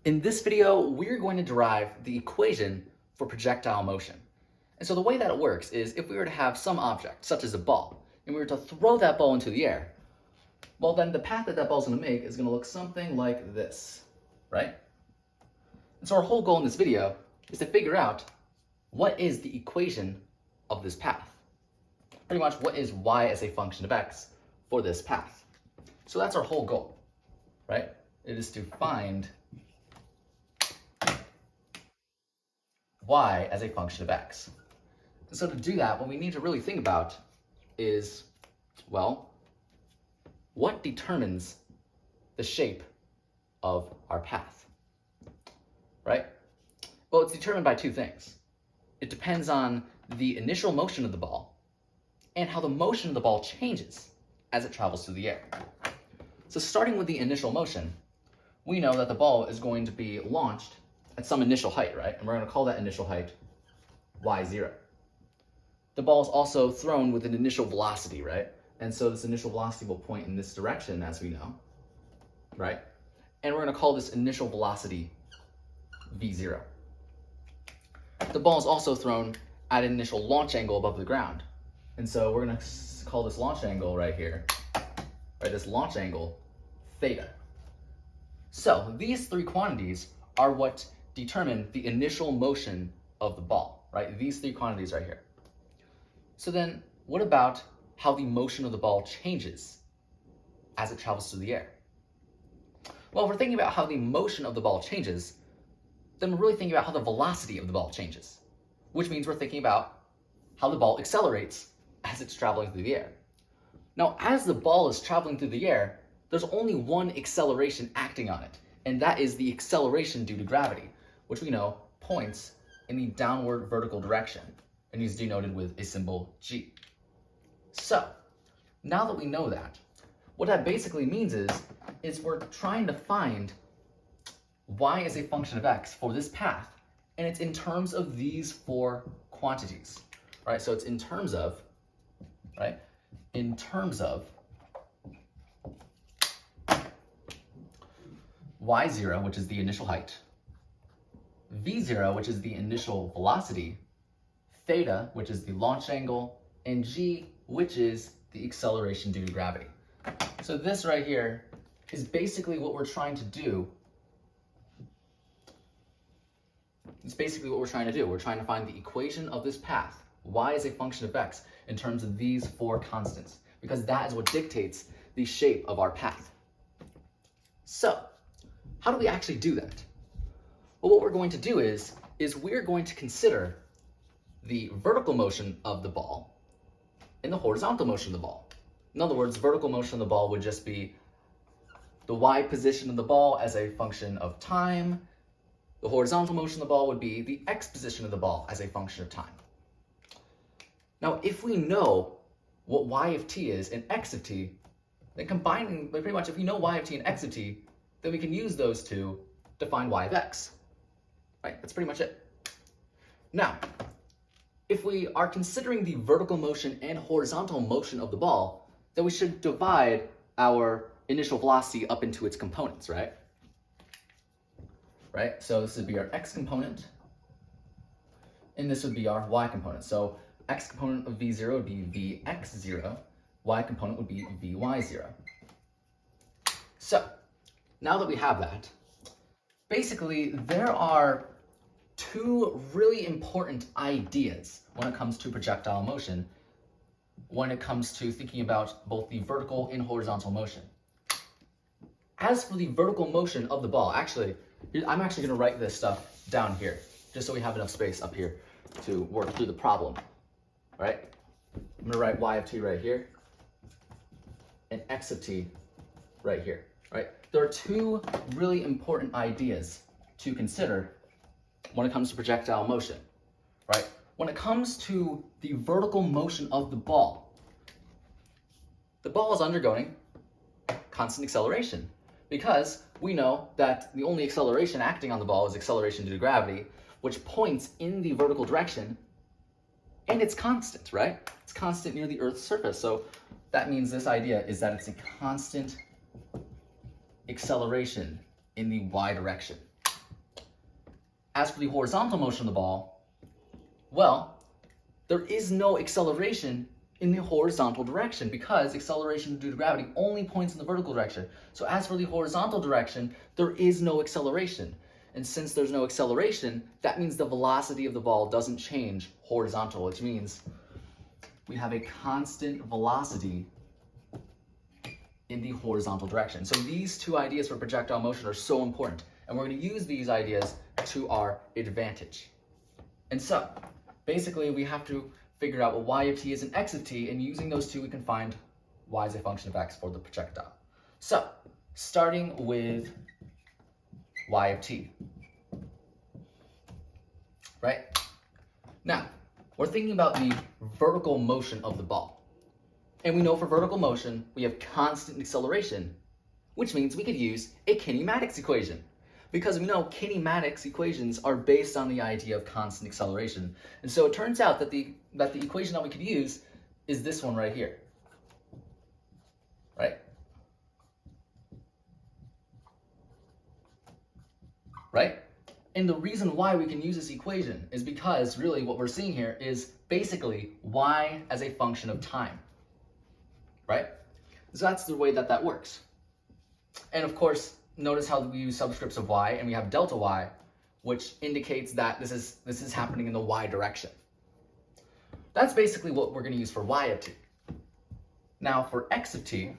In this video, we're going to derive the equation for projectile motion. And so the way that it works is if we were to have some object, such as a ball, and we were to throw that ball into the air, well then the path that that ball's going to make is going to look something like this, right? And so our whole goal in this video is to figure out what is the equation of this path. Pretty much what is y as a function of x for this path. So that's our whole goal, right? It is to find y as a function of x. And so to do that, what we need to really think about is, well, what determines the shape of our path, right? Well, it's determined by two things. It depends on the initial motion of the ball and how the motion of the ball changes as it travels through the air. So starting with the initial motion, we know that the ball is going to be launched at some initial height, right? And we're going to call that initial height y0. The ball is also thrown with an initial velocity, right? And so this initial velocity will point in this direction, as we know, right? And we're going to call this initial velocity v0. The ball is also thrown at an initial launch angle above the ground. And so we're going to call this launch angle right here, right? This launch angle theta. So these three quantities are what determine the initial motion of the ball, right? These three quantities right here. So then what about how the motion of the ball changes as it travels through the air? Well, if we're thinking about how the motion of the ball changes, then we're really thinking about how the velocity of the ball changes, which means we're thinking about how the ball accelerates as it's traveling through the air. Now, as the ball is traveling through the air, there's only one acceleration acting on it, and that is the acceleration due to gravity, which we know points in the downward vertical direction and is denoted with a symbol g. So, now that we know that, what that basically means is we're trying to find y as a function of x for this path, and it's in terms of these four quantities, right? So it's in terms of, right? In terms of y0, which is the initial height, v0, which is the initial velocity, theta, which is the launch angle, and g, which is the acceleration due to gravity. So this right here is basically what we're trying to do. It's basically what we're trying to do. We're trying to find the equation of this path, y is a function of x, in terms of these four constants, because that is what dictates the shape of our path. So, how do we actually do that? Well, what we're going to do is we're going to consider the vertical motion of the ball and the horizontal motion of the ball. In other words, vertical motion of the ball would just be the y position of the ball as a function of time. The horizontal motion of the ball would be the x position of the ball as a function of time. Now, if we know what y of t is and x of t, then combining, pretty much if we know y of t and x of t, then we can use those two to find y of x. Right? That's pretty much it. Now, if we are considering the vertical motion and horizontal motion of the ball, then we should divide our initial velocity up into its components, right? Right? So this would be our x component, and this would be our y component. So x component of v0 would be vx0, y component would be vy0. So, now that we have that, basically there are two really important ideas when it comes to projectile motion, when it comes to thinking about both the vertical and horizontal motion. As for the vertical motion of the ball, actually, I'm actually going to write this stuff down here, just so we have enough space up here to work through the problem. All right? I'm going to write y of t right here, and x of t right here. Right? There are two really important ideas to consider when it comes to projectile motion. Right? When it comes to the vertical motion of the ball is undergoing constant acceleration, because we know that the only acceleration acting on the ball is acceleration due to gravity, which points in the vertical direction, and it's constant, right? It's constant near the Earth's surface. So that means this idea is that it's a constant acceleration in the y direction. as for the horizontal motion of the ball, well, there is no acceleration in the horizontal direction because acceleration due to gravity only points in the vertical direction. So as for the horizontal direction, there is no acceleration. And since there's no acceleration, that means the velocity of the ball doesn't change horizontal, which means we have a constant velocity in the horizontal direction. So these two ideas for projectile motion are so important, and we're going to use these ideas to our advantage. And so, basically, we have to figure out what y of t is and x of t, and using those two, we can find y as a function of x for the projectile. So, starting with y of t, right? Now, we're thinking about the vertical motion of the ball. And we know for vertical motion, we have constant acceleration, which means we could use a kinematics equation. Because we know kinematics equations are based on the idea of constant acceleration. And so it turns out that the equation that we could use is this one right here, right? Right? And the reason why we can use this equation is because really what we're seeing here is basically y as a function of time, right? So that's the way that that works. And of course, notice how we use subscripts of y, and we have delta y, which indicates that this is happening in the y direction. That's basically what we're going to use for y of t. Now for x of t,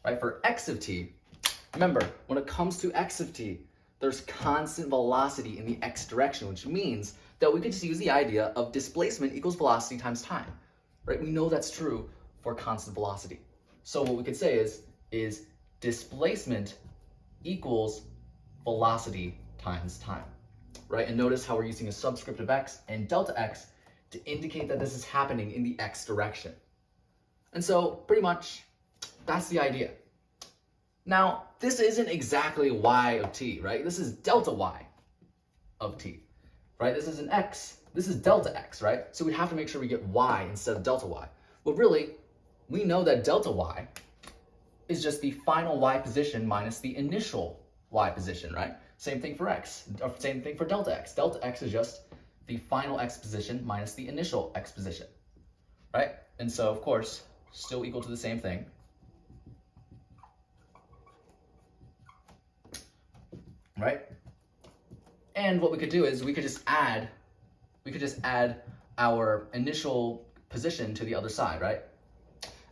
right, for x of t, remember, when it comes to x of t, there's constant velocity in the x direction, which means that we could just use the idea of displacement equals velocity times time, right? We know that's true for constant velocity. So what we could say is displacement equals velocity times time, right? And notice how we're using a subscript of x and delta x to indicate that this is happening in the x direction. And so pretty much that's the idea. Now, this isn't exactly y of t, right? This is delta y of t, right? This is an x, this is delta x, right? So we have to make sure we get y instead of delta y. But really, we know that delta y is just the final y position minus the initial y position, right? Same thing for x, or same thing for delta x. Delta x is just the final x position minus the initial x position, right? And so, of course, still equal to the same thing. Right? And what we could do is we could just add our initial position to the other side, right?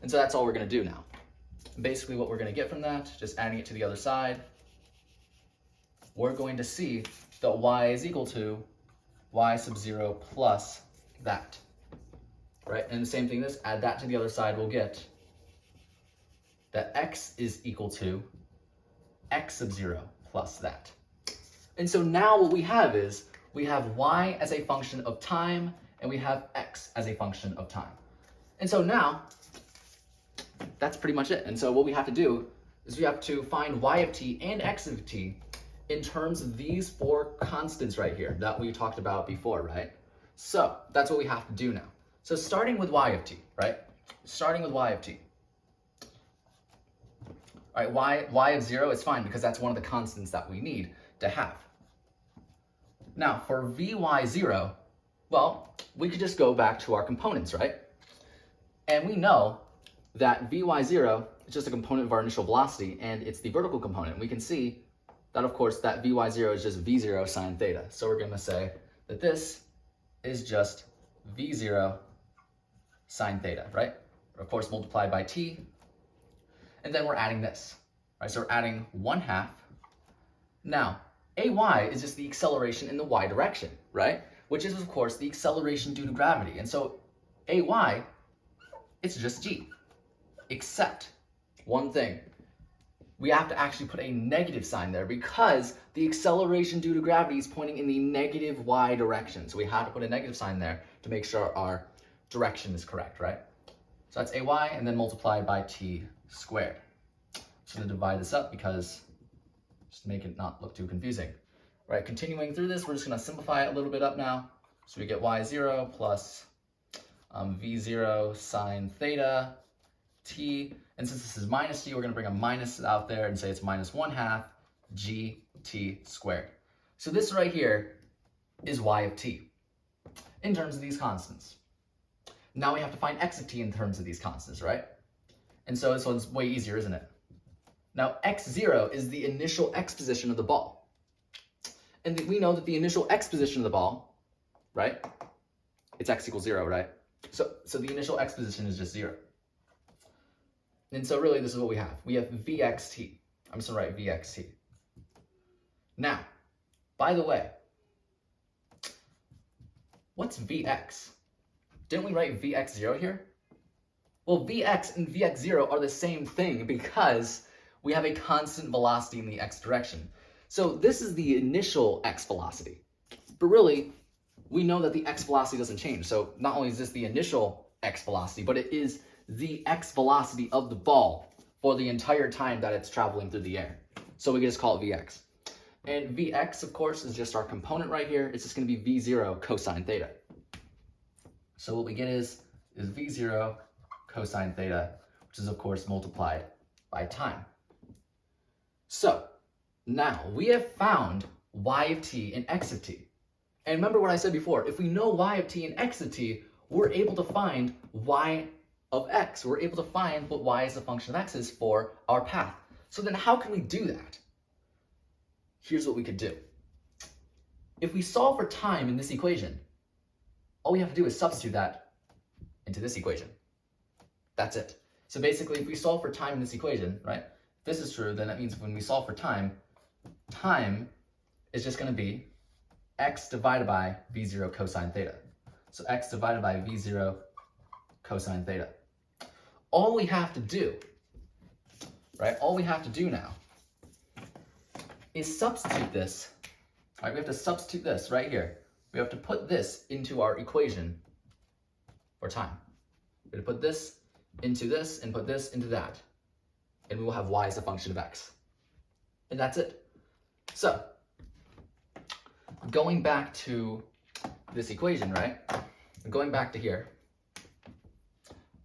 And so that's all we're going to do now. Basically what we're going to get from that, just adding it to the other side, we're going to see that y is equal to y sub 0 plus that, right? And the same thing, this, add that to the other side, we'll get that x is equal to x sub 0 plus that. And so now what we have is, we have y as a function of time, and we have x as a function of time. And so now, that's pretty much it. And so what we have to do is we have to find y of t and x of t in terms of these four constants right here that we talked about before, right? So that's what we have to do now. So starting with y of t, right? Starting with y of t. All right, y of 0 is fine because that's one of the constants that we need to have. Now for vy0, well, we could just go back to our components, right? And we know that vy0 is just a component of our initial velocity, and it's the vertical component. We can see that, of course, that vy0 is just v0 sine theta. So we're going to say that this is just v0 sine theta, right? Of course, multiplied by t. And then we're adding this, right? So we're adding 1/2. Now, ay is just the acceleration in the y direction, right? Which is, of course, the acceleration due to gravity. And so ay, it's just g. Except one thing. We have to actually put a negative sign there because the acceleration due to gravity is pointing in the negative y direction. So we have to put a negative sign there to make sure our direction is correct, right? So that's ay, and then multiplied by t squared. Just going to divide this up because just to make it not look too confusing. Right, continuing through this, we're just going to simplify it a little bit up now. So we get y0 plus v0 sine theta t. And since this is minus t, we're going to bring a minus out there and say it's minus 1/2 gt squared. So this right here is y of t in terms of these constants. Now we have to find x of t in terms of these constants, right? And so this one's way easier, isn't it? Now x0 is the initial x position of the ball. And we know that the initial x position of the ball, right? It's x equals 0, right? So the initial x position is just 0. And so really this is what we have. We have vxt. I'm just going to write vxt. Now, by the way, what's vx? Didn't we write vx0 here? Well, vx and vx0 are the same thing because we have a constant velocity in the x direction. So this is the initial x velocity. But really, we know that the x velocity doesn't change. So not only is this the initial x velocity, but it is the x velocity of the ball for the entire time that it's traveling through the air. So we can just call it vx. And vx, of course, is just our component right here. It's just going to be v0 cosine theta. So what we get is v0 cosine theta, which is, of course, multiplied by time. So now we have found y of t and x of t. And remember what I said before, if we know y of t and x of t, we're able to find y of x. We're able to find what y as a function of x is for our path. So then how can we do that? Here's what we could do. If we solve for time in this equation, all we have to do is substitute that into this equation. That's it. So basically, if we solve for time in this equation, right? If this is true, then that means when we solve for time, time is just going to be x divided by v0 cosine theta. So x divided by v0 cosine theta. All we have to do, right? All we have to do now is substitute this. Right? We have to substitute this right here. We have to put this into our equation for time. We have to put this into this and put this into that. And we will have y as a function of x. And that's it. So, going back to this equation, right? Going back to here.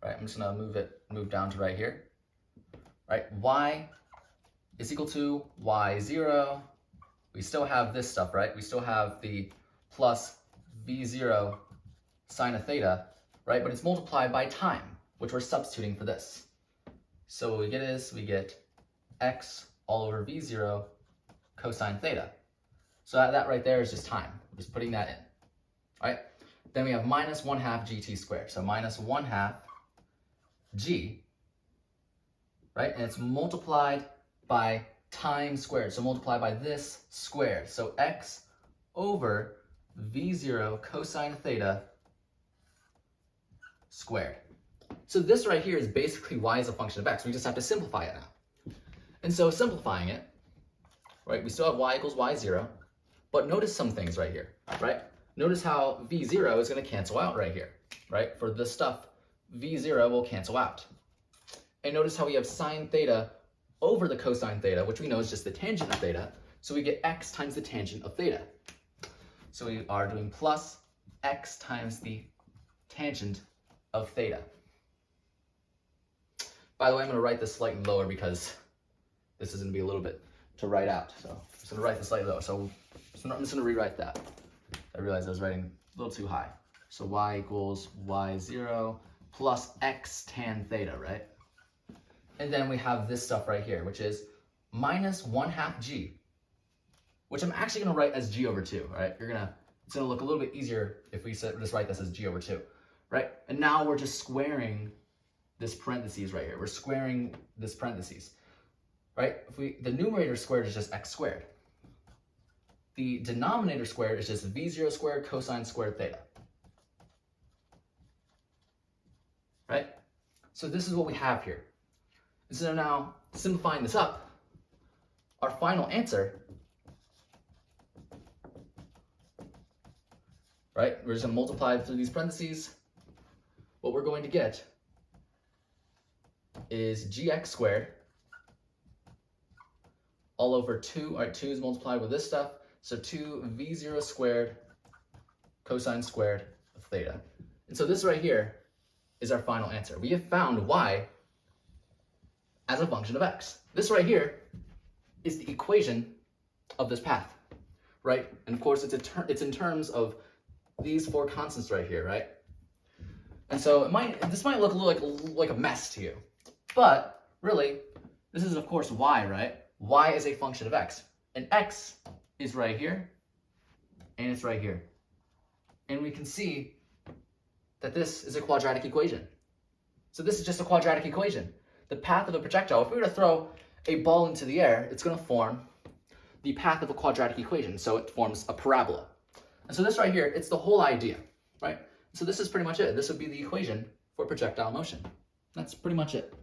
Right, I'm just gonna move down to right here. Right, y is equal to y0. We still have this stuff, right? We still have the plus v0 sine of theta, right? But it's multiplied by time, which we're substituting for this. So what we get is, we get x all over v0 cosine theta. So that right there is just time. We're just putting that in, right? Then we have minus 1/2 gt squared. So minus 1/2 g, right? And it's multiplied by time squared. So multiplied by this squared. So x over v0 cosine theta squared. So this right here is basically y as a function of x. We just have to simplify it now. And so simplifying it, right, we still have y equals y0, but notice some things right here, right? Notice how v0 is going to cancel out right here, right? For this stuff, v0 will cancel out. And notice how we have sine theta over the cosine theta, which we know is just the tangent of theta. So we get x times the tangent of theta. So we are doing plus x times the tangent of theta. By the way, I'm going to write this slightly lower because this is going to be a little bit to write out. So I'm just going to write this slightly lower. So I'm just going to rewrite that. I realized I was writing a little too high. So y equals y0 plus x tan theta, right? And then we have this stuff right here, which is minus 1/2 g, which I'm actually going to write as g over 2, right? It's going to look a little bit easier if we just write this as g over 2, right? And now we're just squaring this parentheses right here. We're squaring this parentheses, right? The numerator squared is just x squared. The denominator squared is just v0 squared cosine squared theta, right? So this is what we have here. And so now, simplifying this up, our final answer, right? We're just going to multiply through these parentheses. What we're going to get is gx squared all over 2. All right, 2 is multiplied with this stuff. So 2v0 squared cosine squared of theta. And so this right here is our final answer. We have found y as a function of x. This right here is the equation of this path, right? And of course, it's in terms of these four constants right here, right? And so this might look a little like a mess to you, but really, this is of course y, right? Y is a function of x, and x is right here, and it's right here. And we can see that this is a quadratic equation. So this is just a quadratic equation. The path of a projectile, if we were to throw a ball into the air, it's going to form the path of a quadratic equation. So it forms a parabola. And so this right here, it's the whole idea, right? So this is pretty much it. This would be the equation for projectile motion. That's pretty much it.